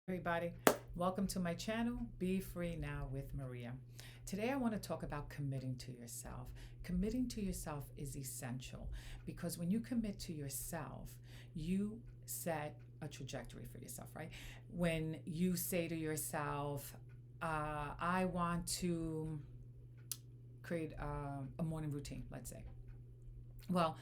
Everybody, welcome to my channel, Be Free Now with Maria. Today I want to talk about committing to yourself. Committing to yourself is essential because when you commit to yourself, you set a trajectory for yourself, right? When you say to yourself, I want to create a morning routine, let's say. Well,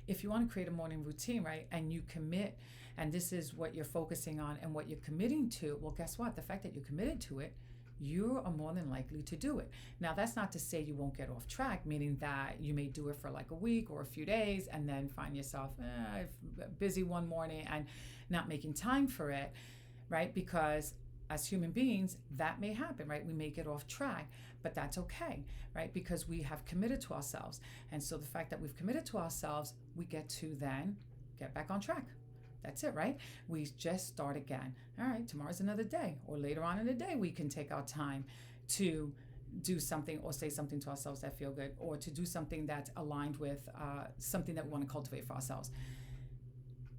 if you want to create a morning routine, right, and you commit, and this is what you're focusing on and what you're committing to, well, guess what? The fact that you're committed to it, you are more than likely to do it. Now, that's not to say you won't get off track, meaning that you may do it for like a week or a few days and then find yourself busy one morning and not making time for it, right? Because as human beings, that may happen, right? We may get off track, but that's okay, right? Because we have committed to ourselves. And so the fact that we've committed to ourselves, we get to then get back on track. That's it, right? We just start again. All right, tomorrow's another day, or later on in the day, we can take our time to do something or say something to ourselves that feel good, or to do something that's aligned with something that we want to cultivate for ourselves.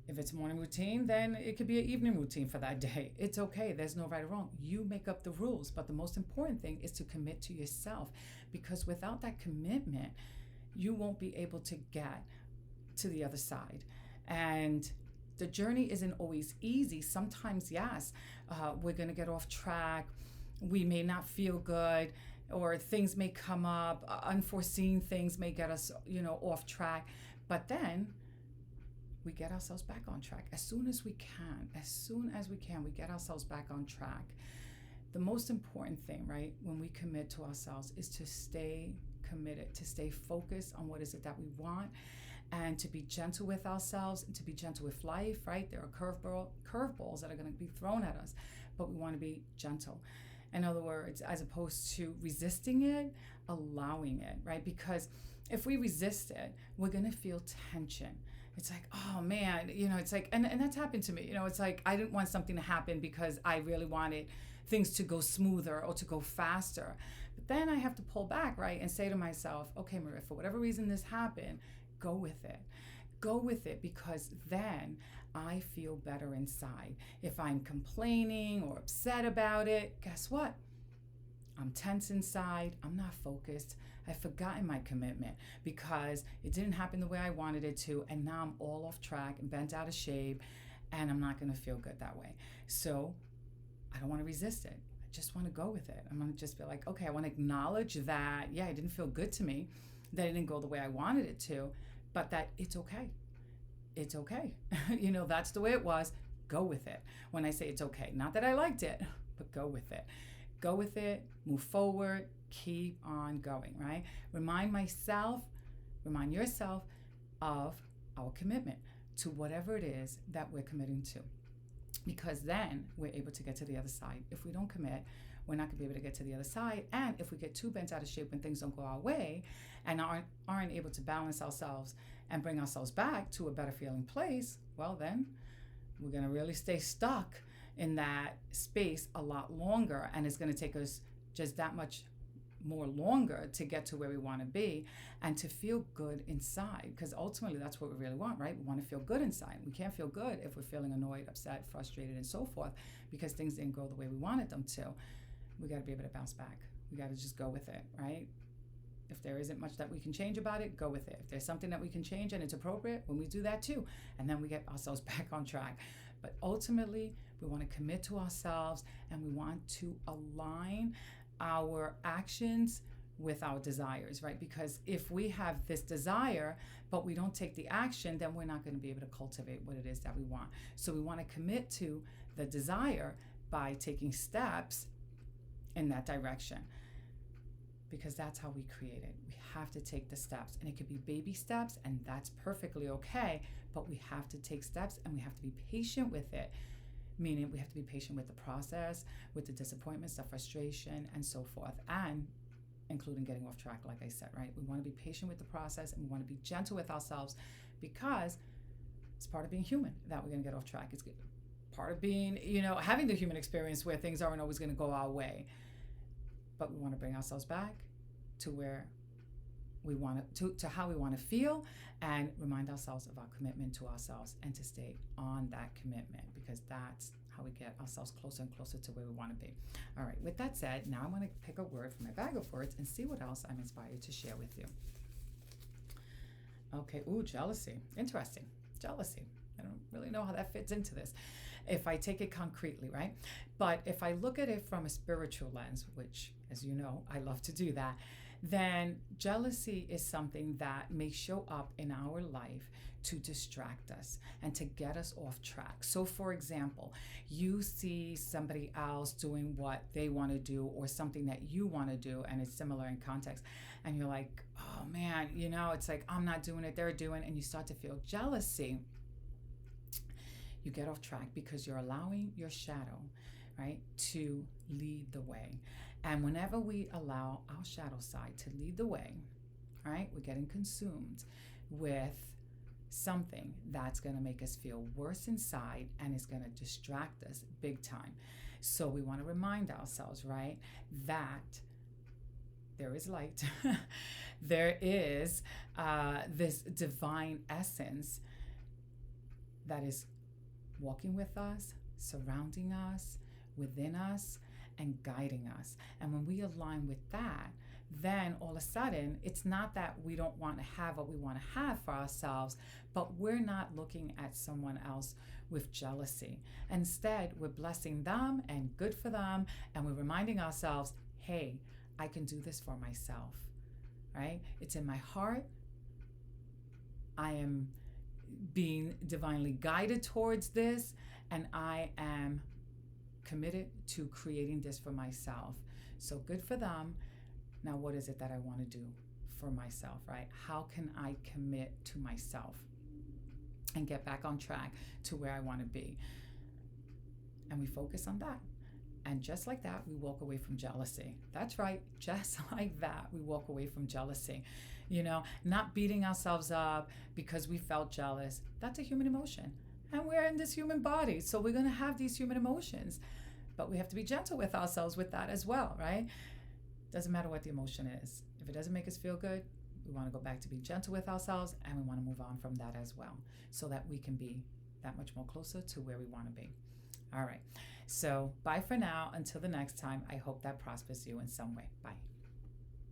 If it's morning routine, then it could be an evening routine for that day. It's okay. There's no right or wrong. You make up the rules. But the most important thing is to commit to yourself, because without that commitment, you won't be able to get to the other side. And the journey isn't always easy. Sometimes, yes, we're going to get off track. We may not feel good, or things may come up. Unforeseen things may get us, off track. But then we get ourselves back on track as soon as we can. We get ourselves back on track. The most important thing, right, when we commit to ourselves is to stay committed, to stay focused on what is it that we want, and to be gentle with ourselves and to be gentle with life, right? There are curveballs that are going to be thrown at us, but we want to be gentle. In other words, as opposed to resisting it, allowing it, right? Because if we resist it, we're going to feel tension. It's like, oh man, it's like, and that's happened to me. It's like, I didn't want something to happen because I really wanted things to go smoother or to go faster. But then I have to pull back, right? And say to myself, okay, Maria, for whatever reason this happened, go with it. Go with it, because then I feel better inside. If I'm complaining or upset about it, guess what? I'm tense inside. I'm not focused. I've forgotten my commitment because it didn't happen the way I wanted it to. And now I'm all off track and bent out of shape, and I'm not going to feel good that way. So I don't want to resist it. I just want to go with it. I'm going to just be like, okay, I want to acknowledge that, yeah, it didn't feel good to me, that it didn't go the way I wanted it to, but that it's okay. It's okay. That's the way it was. Go with it. When I say it's okay, not that I liked it, but go with it. Go with it, move forward, keep on going, right? Remind yourself of our commitment to whatever it is that we're committing to, because then we're able to get to the other side. If we don't commit, we're not going to be able to get to the other side. And if we get too bent out of shape when things don't go our way and aren't able to balance ourselves and bring ourselves back to a better feeling place, well, then we're going to really stay stuck in that space a lot longer, and it's going to take us just that much more longer to get to where we want to be and to feel good inside, because ultimately that's what we really want, right? We want to feel good inside. We can't feel good if we're feeling annoyed, upset, frustrated, and so forth, because things didn't go the way we wanted them to. We got to be able to bounce back. We got to just go with it, right? If there isn't much that we can change about it, go with it. If there's something that we can change and it's appropriate, when we do that too, and then we get ourselves back on track. But ultimately, we want to commit to ourselves, and we want to align our actions with our desires, right? Because if we have this desire, but we don't take the action, then we're not going to be able to cultivate what it is that we want. So we want to commit to the desire by taking steps in that direction, because that's how we create it. We have to take the steps, and it could be baby steps, and that's perfectly okay, but we have to take steps, and we have to be patient with it, meaning we have to be patient with the process, with the disappointments, the frustration, and so forth, and including getting off track, like I said, right? We want to be patient with the process, and we want to be gentle with ourselves, because it's part of being human that we're going to get off track. It's part of being, having the human experience where things aren't always going to go our way. But we want to bring ourselves back to where we want to how we want to feel, and remind ourselves of our commitment to ourselves, and to stay on that commitment, because that's how we get ourselves closer and closer to where we want to be. All right, with that said, now I want to pick a word from my bag of words and see what else I'm inspired to share with you. Okay, ooh, jealousy. Interesting. Jealousy. I don't really know how that fits into this if I take it concretely, right? But if I look at it from a spiritual lens, which, as you know, I love to do that, then jealousy is something that may show up in our life to distract us and to get us off track. So, for example, you see somebody else doing what they want to do or something that you want to do, and it's similar in context, and you're like, oh man, it's like, I'm not doing it, they're doing, and you start to feel jealousy. You get off track because you're allowing your shadow, right, to lead the way. And whenever we allow our shadow side to lead the way, right, we're getting consumed with something that's going to make us feel worse inside and is going to distract us big time. So we want to remind ourselves, right, that there is light. There is this divine essence that is walking with us, surrounding us, within us, and guiding us. And when we align with that, then all of a sudden, it's not that we don't want to have what we want to have for ourselves, but we're not looking at someone else with jealousy. Instead, we're blessing them and good for them, and we're reminding ourselves, hey, I can do this for myself, right? It's in my heart. I am being divinely guided towards this, and I am committed to creating this for myself. So good for them. Now, what is it that I want to do for myself, right? How can I commit to myself and get back on track to where I want to be? And we focus on that. And just like that, we walk away from jealousy. That's right. Just like that, we walk away from jealousy. Not beating ourselves up because we felt jealous. That's a human emotion. And we're in this human body. So we're going to have these human emotions. But we have to be gentle with ourselves with that as well, right? Doesn't matter what the emotion is. If it doesn't make us feel good, we want to go back to being gentle with ourselves, and we want to move on from that as well, so that we can be that much more closer to where we want to be. All right. So bye for now. Until the next time, I hope that prospers you in some way. Bye.